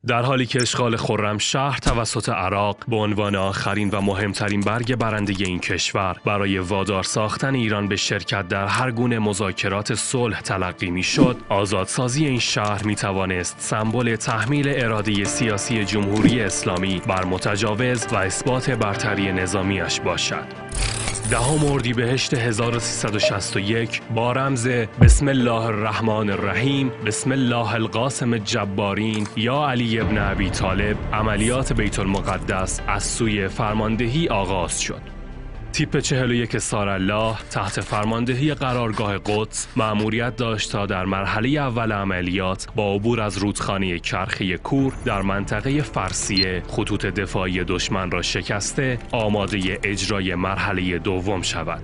در حالی که اشغال خرمشهر توسط عراق به عنوان آخرین و مهمترین برگ برنده این کشور برای وادار ساختن ایران به شرکت در هر گونه مذاکرات صلح تلقی میشد، آزادسازی این شهر می توانست سمبل تحمیل اراده سیاسی جمهوری اسلامی بر متجاوز و اثبات برتری نظامیش باشد. 10 اردیبهشت 1361 با رمز بسم الله الرحمن الرحیم بسم الله القاسم الجبارین یا علی ابن ابی طالب عملیات بیت المقدس از سوی فرماندهی آغاز شد. تیپ 41 سارالله تحت فرماندهی قرارگاه قدس مأموریت داشت تا در مرحله اول عملیات با عبور از رودخانه کرخی کور در منطقه فرسیه خطوط دفاعی دشمن را شکسته آماده اجرای مرحله دوم شود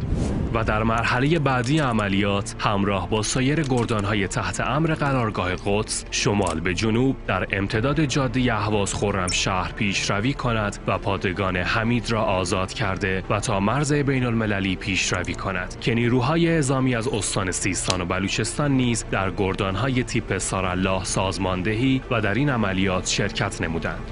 و در مرحله بعدی عملیات همراه با سایر گردانهای تحت امر قرارگاه قدس شمال به جنوب در امتداد جاده اهواز خرمشهر پیشروی کند و پادگان حمید را آزاد کرده و تا مرز بین المللی پیشروی کند که نیروهای اعزامی از استان سیستان و بلوچستان نیز در گردانهای تیپ سارالله سازماندهی و در این عملیات شرکت نمودند.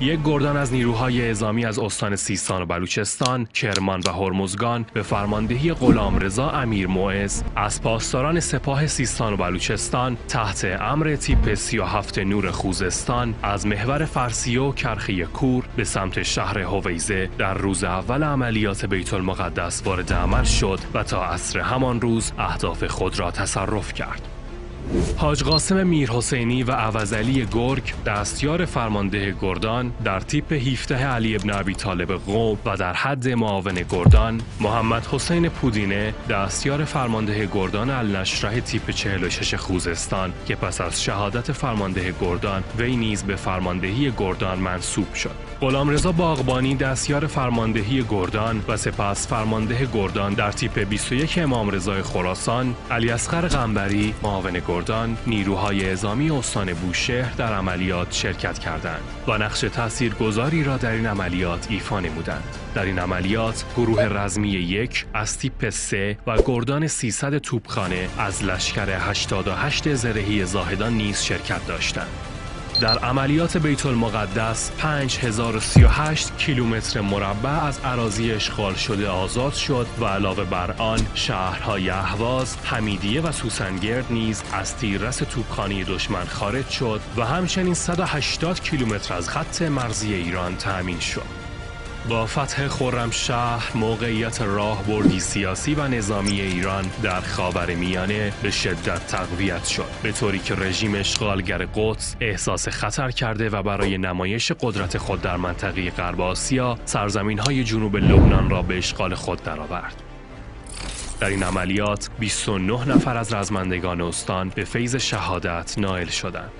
یک گردان از نیروهای اعزامی از استان سیستان و بلوچستان، کرمان و هرمزگان به فرماندهی غلامرضا امیرموعظ از پاسداران سپاه سیستان و بلوچستان تحت امر تیپ 37 نور خوزستان از محور فرسیه و کرخی کور به سمت شهر هویزه در روز اول عملیات بیت المقدس وارد عمل شد و تا عصر همان روز اهداف خود را تصرف کرد. حاج قاسم میرحسینی و عوضعلی گرگ دستیار فرمانده گردان در تیپ 17 علی ابن ابی طالب قم و در حد معاون گردان، محمد حسین پودینه دستیار فرمانده گردان النشره تیپ 46 خوزستان که پس از شهادت فرمانده گردان وی نیز به فرماندهی گردان منصوب شد. غلامرضا باغبانی دستیار فرماندهی گردان و سپس فرمانده گردان در تیپ 21 امام رضای خراسان، علی اصغر قنبری معاون گردان، نیروهای اعزامی استان بوشهر در عملیات شرکت کردند و نقش تاثیرگذاری را در این عملیات ایفا نمودند. در این عملیات گروه رزمی 1 از تیپ 3 و گردان 300 توپخانه از لشکر 88 زرهی زاهدان نیز شرکت داشتند. در عملیات بیت المقدس 5038 کیلومتر مربع از اراضی اشغال شده آزاد شد و علاوه بر آن شهرهای اهواز، حمیدیه و سوسنگرد نیز از تیررس توپخانه دشمن خارج شد و همچنین 180 کیلومتر از خط مرزی ایران تأمین شد. با فتح خرمشهر موقعیت راهبردی سیاسی و نظامی ایران در خاورمیانه به شدت تقویت شد، به طوری که رژیم اشغالگر قدس احساس خطر کرده و برای نمایش قدرت خود در منطقه غرب آسیا سرزمین‌های جنوب لبنان را به اشغال خود درآورد. در این عملیات 29 نفر از رزمندگان استان به فیض شهادت نائل شدند.